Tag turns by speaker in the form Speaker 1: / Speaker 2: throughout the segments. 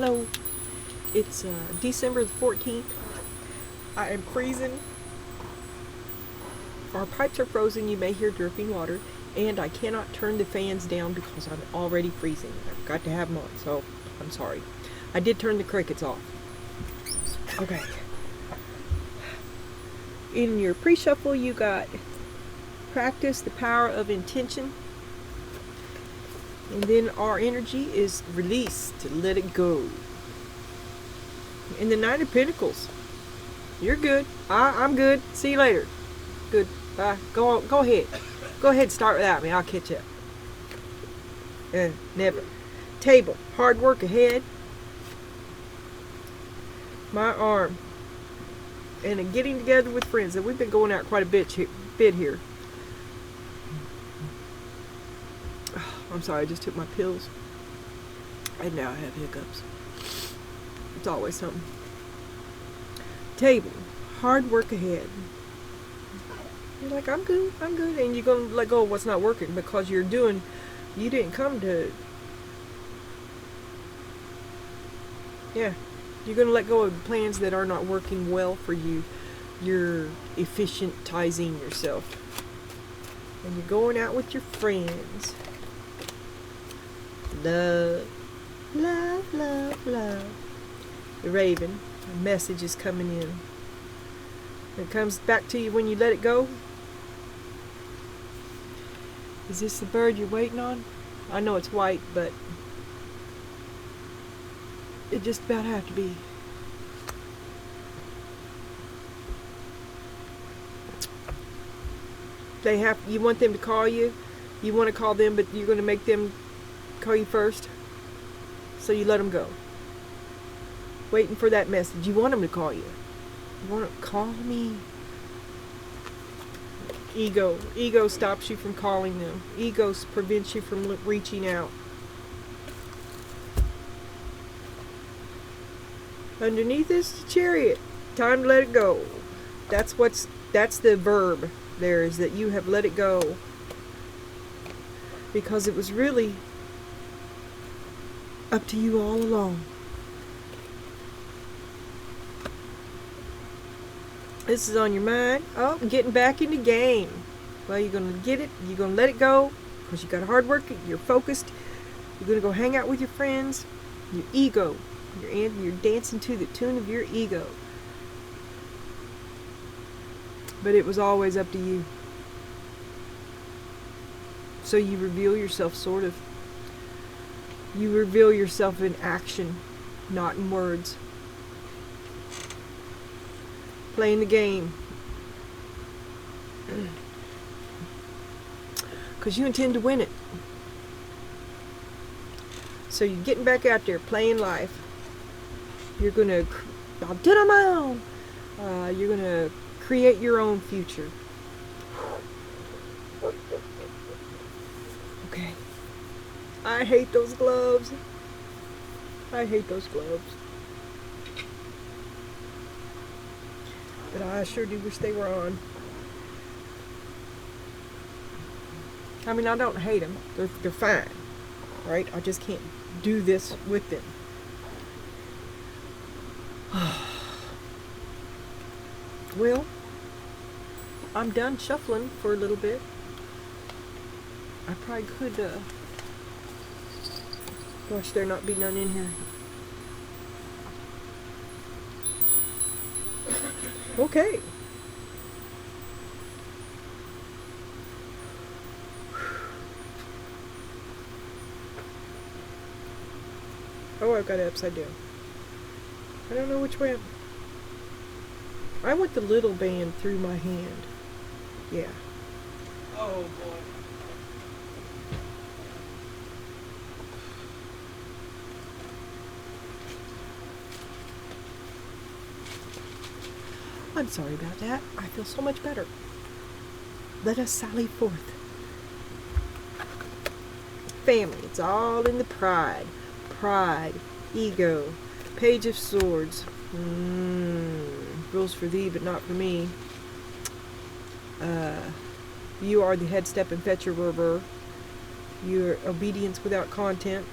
Speaker 1: Hello. It's December the 14th. I am freezing. Our pipes are frozen. You may hear dripping water. And I cannot turn the fans down because I'm already freezing. I've got to have them on, so I'm sorry. I did turn the crickets off. Okay. In your pre-shuffle, you got practice the power of intention. And then our energy is release, to let it go. In the Nine of Pentacles, you're good. I'm good. See you later. Good. Bye. Go ahead. Go ahead. Start without me. I'll catch up. Never. Table. Hard work ahead. My arm. And a getting together with friends. And we've been going out quite a bit here. I'm sorry, I just took my pills. And now I have hiccups. It's always something. Table. Hard work ahead. You're like, I'm good. And you're going to let go of what's not working because you didn't come to... Yeah. You're going to let go of plans that are not working well for you. You're efficientizing yourself. And you're going out with your friends. Love, love, love, love. The Raven, a message is coming in. It comes back to you when you let it go. Is this the bird you're waiting on? I know it's white, but it just about have to be. You want them to call you. You want to call them, but you're going to make them call you first. So you let them go. Waiting for that message. You want them to call you. You want to call me. Ego stops you from calling them. Ego prevents you from reaching out. Underneath is the Chariot. Time to let it go. That's the verb there, is that you have let it go. Because it was really up to you all along. This is on your mind. Oh, getting back in the game. Well, you're going to get it. You're going to let it go because you got hard work. You're focused. You're going to go hang out with your friends. Your ego. You're dancing to the tune of your ego. But it was always up to you. So you reveal yourself, sort of. You reveal yourself in action, not in words. Playing the game. Because you intend to win it. So you're getting back out there, playing life. You're going to... I'll do it on my own. You're going to create your own future. Okay. I hate those gloves. I hate those gloves. But I sure do wish they were on. I mean, I don't hate them. They're fine. Right? I just can't do this with them. Well, I'm done shuffling for a little bit. I probably could, gosh, there not be none in here. Okay. Oh, I've got it upside down. I don't know which way I went the little band through my hand. Yeah.
Speaker 2: Oh boy.
Speaker 1: I'm sorry about that. I feel so much better. Let us sally forth. Family. It's all in the pride. Pride. Ego. Page of Swords. Rules for thee, but not for me. You are the head step and fetcher, Your obedience without content.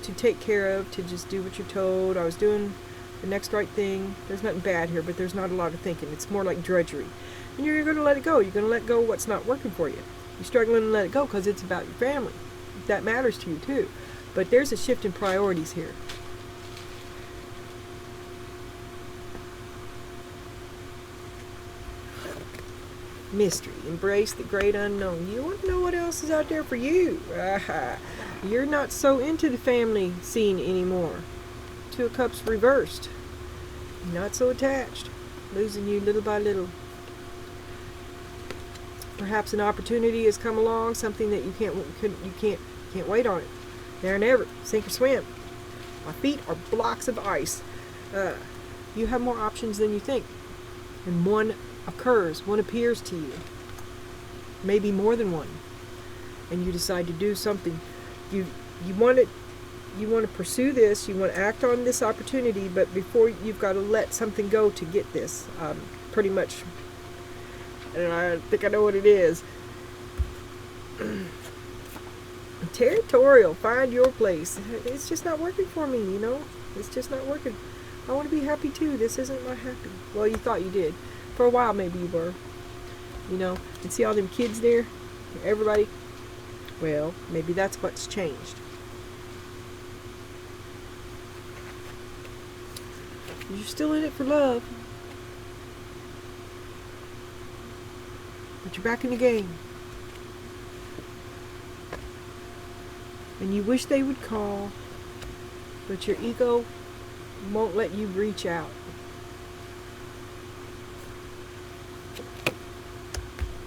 Speaker 1: to take care of, to just do what you're told. I was doing the next right thing. There's nothing bad here, but there's not a lot of thinking. It's more like drudgery. And you're going to let it go. You're going to let go what's not working for you. You're struggling to let it go because it's about your family. That matters to you too. But there's a shift in priorities here. Mystery. Embrace the great unknown. You want to know what else is out there for you. You're not so into the family scene anymore. Two of Cups reversed. Not so attached. Losing you little by little. Perhaps an opportunity has come along, something that you can't wait on it. There and ever. Sink or swim. My feet are blocks of ice. You have more options than you think. And one occurs, one appears to you. Maybe more than one. And you decide to do something. You want to pursue this, you want to act on this opportunity, but before you've got to let something go to get this. Pretty much, and I think I know what it is. Territorial, find your place. It's just not working for me, you know. It's just not working. I want to be happy too. This isn't my happy. Well, you thought you did. For a while, maybe you were. You know, and see all them kids there? Everybody? Well, maybe that's what's changed. You're still in it for love. But you're back in the game. And you wish they would call, but your ego won't let you reach out.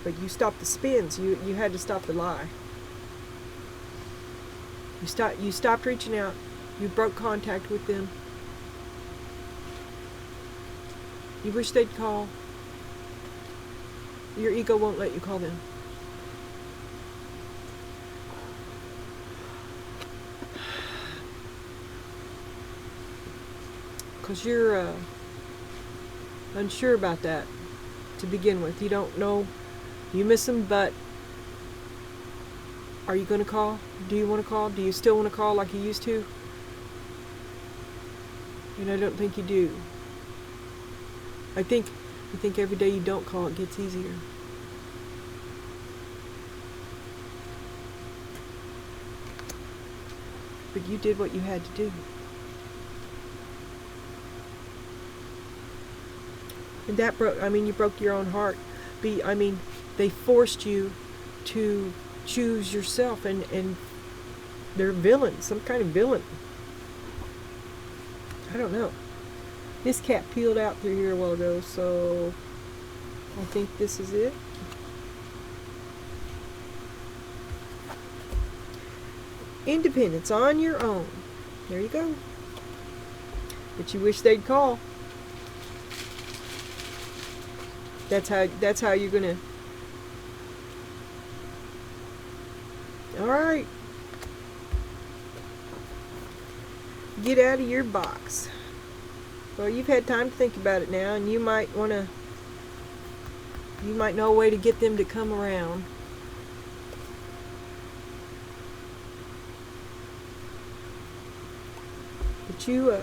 Speaker 1: But you stopped the spins. You had to stop the lie. You stopped reaching out. You broke contact with them. You wish they'd call. Your ego won't let you call them. Because you're unsure about that to begin with. You don't know. You miss them, but are you going to call? Do you want to call? Do you still want to call like you used to? And I don't think you do. I think every day you don't call, it gets easier. But you did what you had to do. And that you broke your own heart. They forced you to choose yourself, and they're villains, some kind of villain. I don't know. This cat peeled out through here a while ago, so I think this is it. Independence on your own. There you go. But you wish they'd call. That's how you're gonna. All right. Get out of your box. Well, you've had time to think about it now, and you might know a way to get them to come around. But you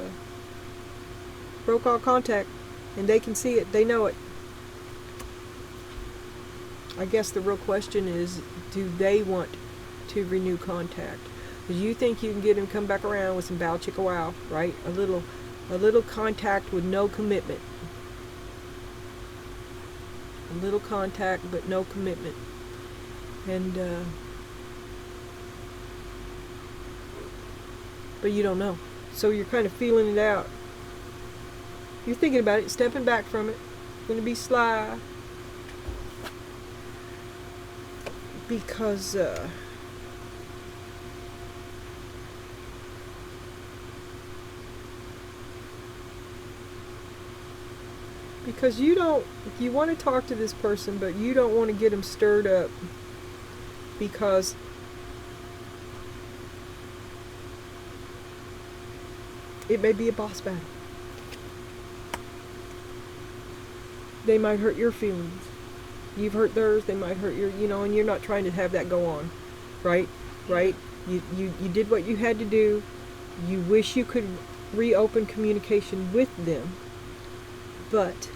Speaker 1: broke all contact, and they can see it. They know it. I guess the real question is, do they want to renew contact? Because you think you can get them to come back around with some bow chicka wow, right? A little contact with no commitment. A little contact but no commitment. And but you don't know. So you're kind of feeling it out. You're thinking about it, stepping back from it. Going to be sly. Because you want to talk to this person, but you don't want to get them stirred up, because it may be a boss battle. They might hurt your feelings. You've hurt theirs, they might hurt your, and you're not trying to have that go on. Right? You did what you had to do. You wish you could reopen communication with them, but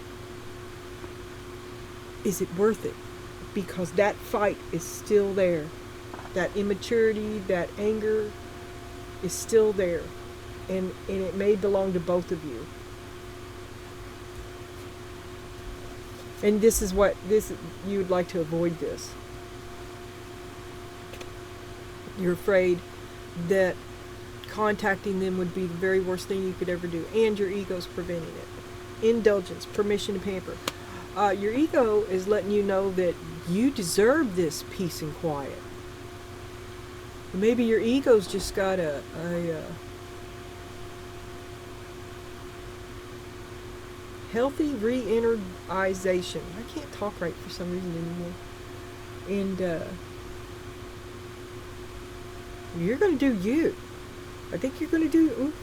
Speaker 1: is it worth it? Because that fight is still there. That immaturity, that anger is still there. And it may belong to both of you. And this is you would like to avoid this. You're afraid that contacting them would be the very worst thing you could ever do, and your ego's preventing it. Indulgence, permission to pamper. Your ego is letting you know that you deserve this peace and quiet. Maybe your ego's just got a healthy re-energization. I can't talk right for some reason anymore. And you're going to do you. I think you're going to do...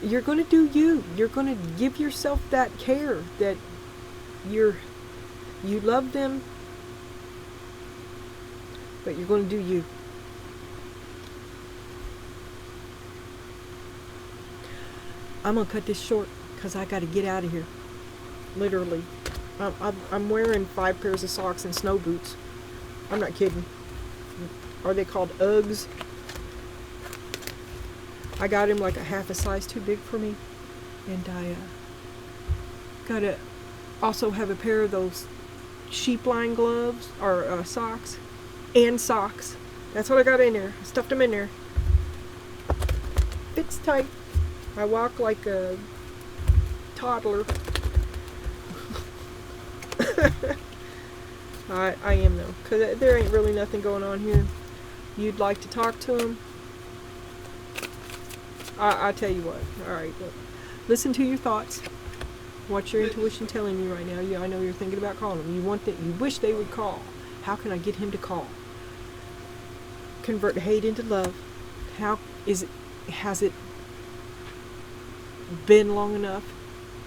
Speaker 1: You're going to do you. You're going to give yourself that care that you love them, but you're going to do you. I'm going to cut this short because I got to get out of here. Literally. I'm wearing 5 pairs of socks and snow boots. I'm not kidding. Are they called Uggs? I got him like a half a size too big for me. And I gotta also have a pair of those sheep line gloves or socks. And socks. That's what I got in there. I stuffed them in there. Fits tight. I walk like a toddler. I am though. Because there ain't really nothing going on here. You'd like to talk to him? I tell you what. Alright, look. Listen to your thoughts. What's your intuition telling you right now? Yeah, I know you're thinking about calling them. You wish they would call. How can I get him to call? Convert hate into love. Has it been long enough?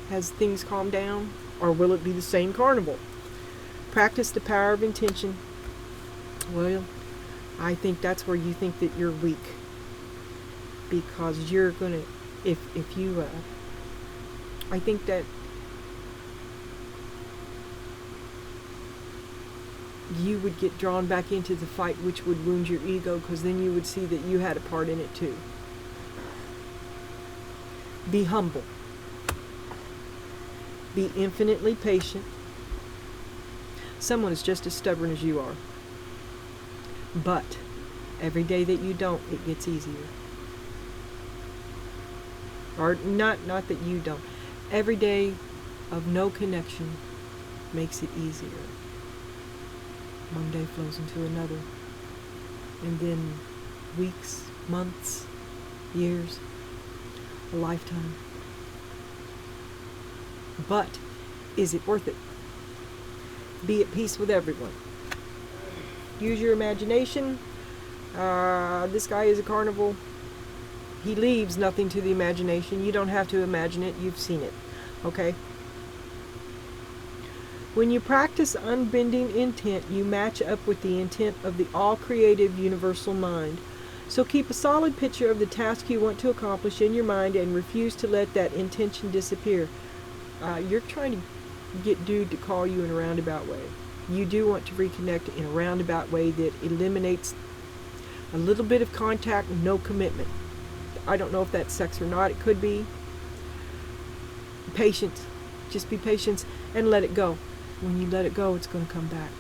Speaker 1: Has things calmed down? Or will it be the same carnival? Practice the power of intention. Well, I think that's where you think that you're weak. Because you're gonna, if you, I think that you would get drawn back into the fight, which would wound your ego, because then you would see that you had a part in it too. Be humble. Be infinitely patient. Someone is just as stubborn as you are. But every day that you don't, it gets easier. Or not that you don't. Every day of no connection makes it easier. One day flows into another. And then weeks, months, years, a lifetime. But is it worth it? Be at peace with everyone. Use your imagination. This guy is a carnival. He leaves nothing to the imagination. You don't have to imagine it. You've seen it. Okay? When you practice unbending intent, you match up with the intent of the all-creative universal mind. So keep a solid picture of the task you want to accomplish in your mind and refuse to let that intention disappear. You're trying to get dude to call you in a roundabout way. You do want to reconnect in a roundabout way that eliminates a little bit of contact, no commitment. I don't know if that's sex or not. It could be. Patience. Just be patient and let it go. When you let it go, it's going to come back.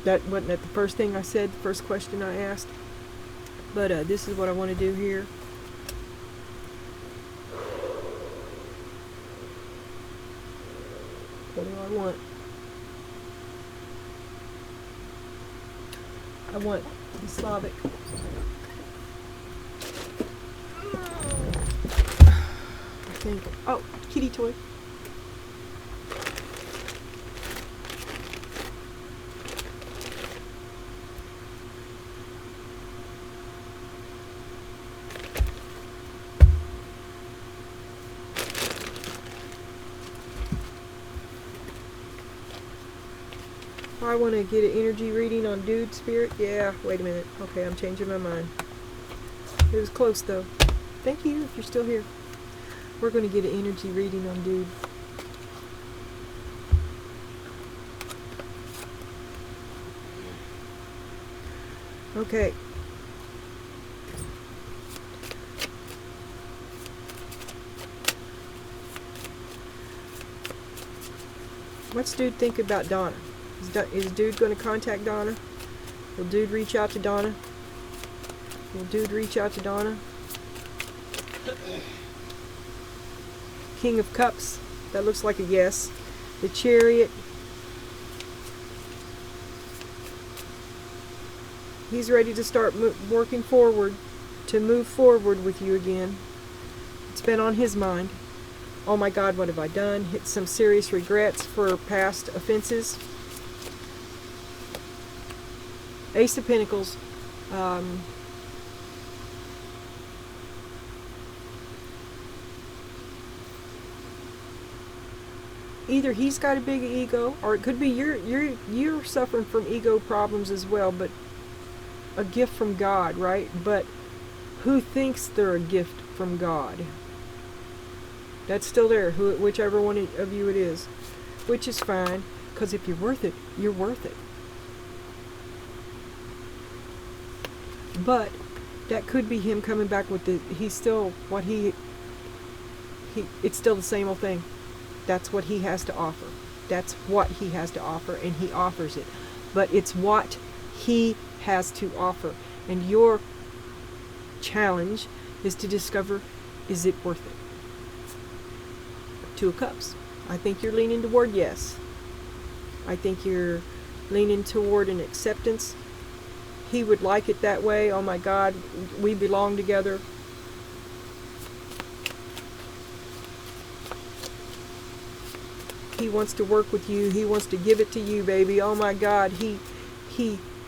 Speaker 1: That wasn't the first thing I said, the first question I asked. But this is what I want to do here. What do I want? I want the Slavic. I think. Oh, kitty toy. I want to get an energy reading on dude spirit. Yeah, wait a minute. Okay, I'm changing my mind. It was close though. Thank you if you're still here. We're going to get an energy reading on dude. Okay. What's dude think about Donna? Is dude going to contact Donna? Will dude reach out to Donna? Will dude reach out to Donna? King of Cups. That looks like a yes. The Chariot. He's ready to start working forward, to move forward with you again. It's been on his mind. Oh my God, what have I done? Hit some serious regrets for past offenses. Ace of Pentacles. Either he's got a big ego, or it could be you're suffering from ego problems as well, but a gift from God, right? But who thinks they're a gift from God? That's still there, whichever one of you it is, which is fine, because if you're worth it, you're worth it. But that could be him coming back with it's still the same old thing. That's what he has to offer. That's what he has to offer, and he offers it. But it's what he has to offer. And your challenge is to discover, is it worth it? Two of Cups. I think you're leaning toward yes. I think you're leaning toward an acceptance. He would like it that way. Oh my God, we belong together. He wants to work with you. He wants to give it to you, baby. Oh my God, he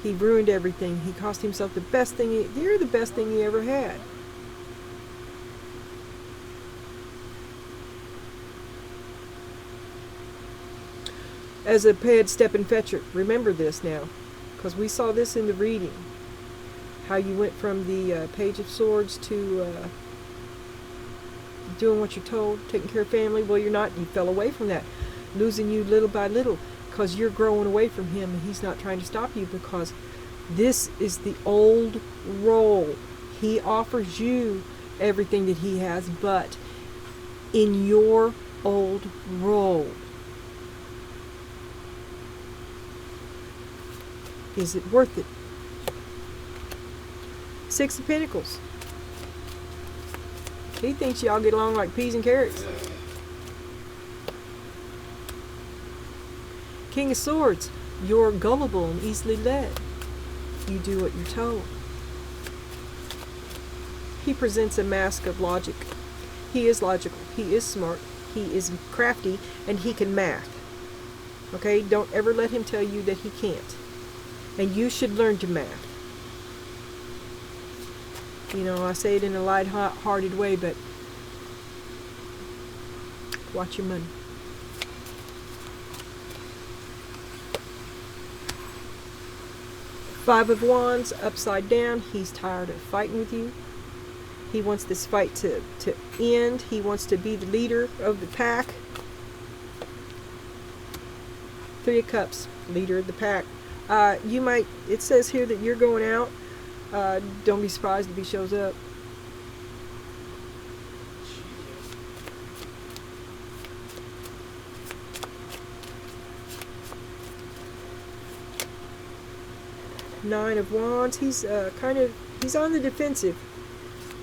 Speaker 1: ruined everything. He cost himself the best thing. You're the best thing he ever had. As a pad step and fetcher, remember this now, because we saw this in the reading. How you went from the Page of Swords to doing what you're told, taking care of family. Well, you're not. You fell away from that, losing you little by little, because you're growing away from him, and he's not trying to stop you, because this is the old role. He offers you everything that he has, but in your old role. Is it worth it? Six of Pentacles. He thinks y'all get along like peas and carrots. King of Swords. You're gullible and easily led. You do what you're told. He presents a mask of logic. He is logical. He is smart. He is crafty, and he can math. Okay? Don't ever let him tell you that he can't. And you should learn to math. You know, I say it in a light-hearted way, but watch your money. Five of Wands, upside down. He's tired of fighting with you. He wants this fight to end. He wants to be the leader of the pack. Three of Cups, leader of the pack. It says here that you're going out. Don't be surprised if he shows up. Nine of Wands. He's he's on the defensive.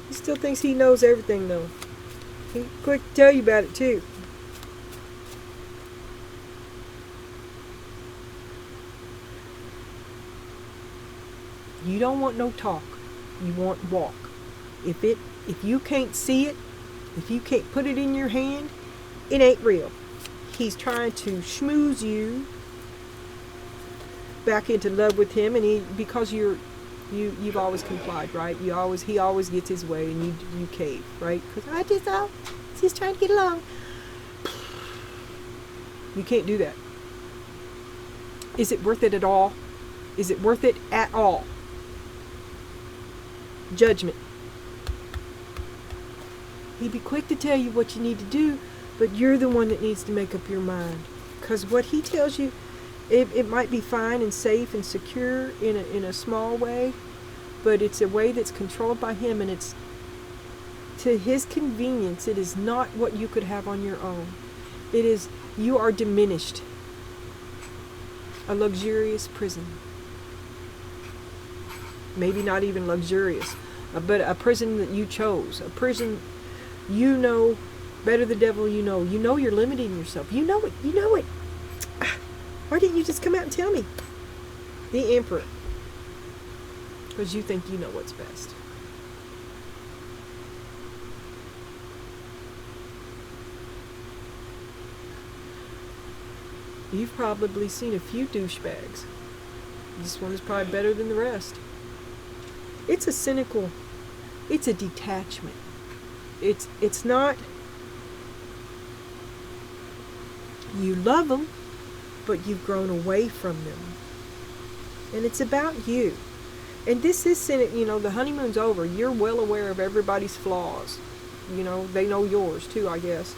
Speaker 1: He still thinks he knows everything though. He's quick to tell you about it too. You don't want no talk. You want walk. If you can't see it, if you can't put it in your hand, it ain't real. He's trying to schmooze you back into love with him, and because you've always complied, right? He always gets his way, and you cave, right? Because he's trying to get along. You can't do that. Is it worth it at all? Is it worth it at all? Judgment. He'd be quick to tell you what you need to do, but you're the one that needs to make up your mind. Because what he tells you, it might be fine and safe and secure in a small way, but it's a way that's controlled by him, and it's to his convenience. It is not what you could have on your own. It is, you are diminished. A luxurious prison. Maybe not even luxurious, but a prison that you chose. A prison, you know, better the devil you know. You know you're limiting yourself. You know it. You know it. Why didn't you just come out and tell me? The Emperor. Because you think you know what's best. You've probably seen a few douchebags. This one is probably better than the rest. It's a cynical, it's a detachment. It's not, you love them, but you've grown away from them. And it's about you. And this is cynic, you know, the honeymoon's over. You're well aware of everybody's flaws. You know, they know yours too, I guess.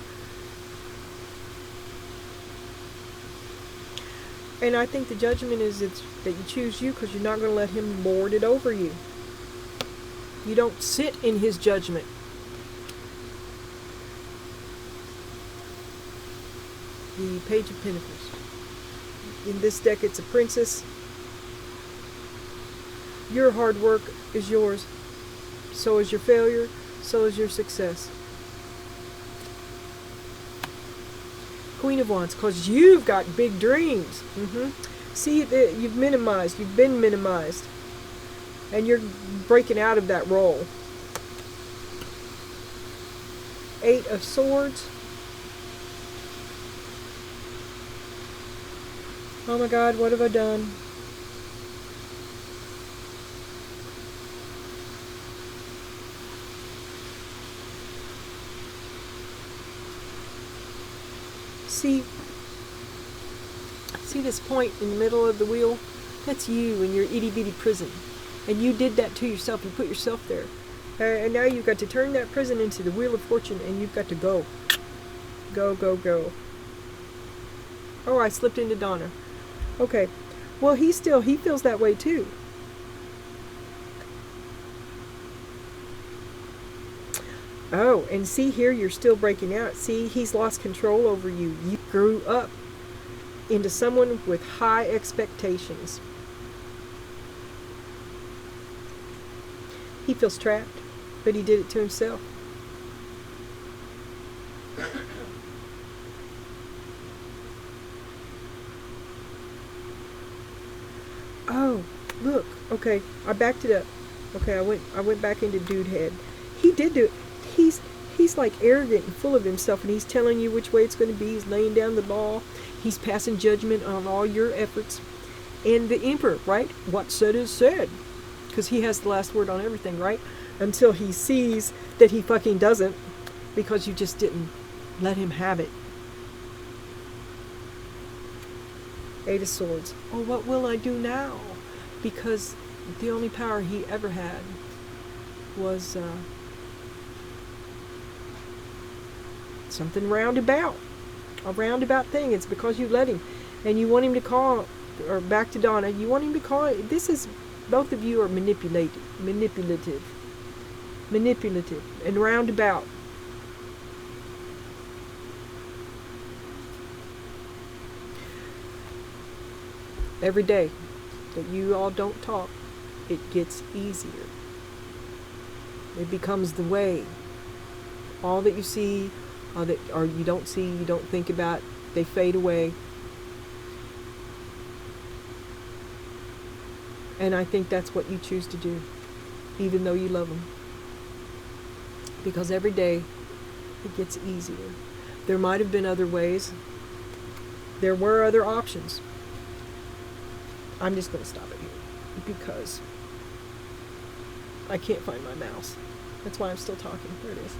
Speaker 1: And I think the judgment is that you choose you because you're not going to let him lord it over you. You don't sit in his judgment. The Page of Pentacles. In this deck, it's a princess. Your hard work is yours. So is your failure. So is your success. Queen of Wands, because you've got big dreams. See, you've minimized. You've been minimized. And you're breaking out of that role. Eight of Swords. Oh my God, what have I done? See this point in the middle of the wheel? That's you in your itty bitty prison. And you did that to yourself. You put yourself there. And now you've got to turn that prison into the Wheel of Fortune, and you've got to go. Go, go, go. Oh, I slipped into Donna. Okay. Well, he feels that way too. Oh, and see here, you're still breaking out. See, he's lost control over you. You grew up into someone with high expectations. He feels trapped, but he did it to himself. Oh, look. Okay, I backed it up. Okay, I went back into dude head. He did do it. He's like arrogant and full of himself, and he's telling you which way it's going to be. He's laying down the law. He's passing judgment on all your efforts. And the Emperor, right? What's said is said. Because he has the last word on everything, right? Until he sees that he fucking doesn't, because you just didn't let him have it. Eight of Swords. Oh, what will I do now? Because the only power he ever had was something roundabout. A roundabout thing. It's because you let him. And you want him to call, or back to Donna, you want him to call. This is, both of you are manipulative, and roundabout. Every day that you all don't talk, it gets easier. It becomes the way. All that you see, or you don't see, you don't think about, they fade away. And I think that's what you choose to do, even though you love them. Because every day, it gets easier. There might have been other ways. There were other options. I'm just going to stop it here, because I can't find my mouse. That's why I'm still talking. There it is.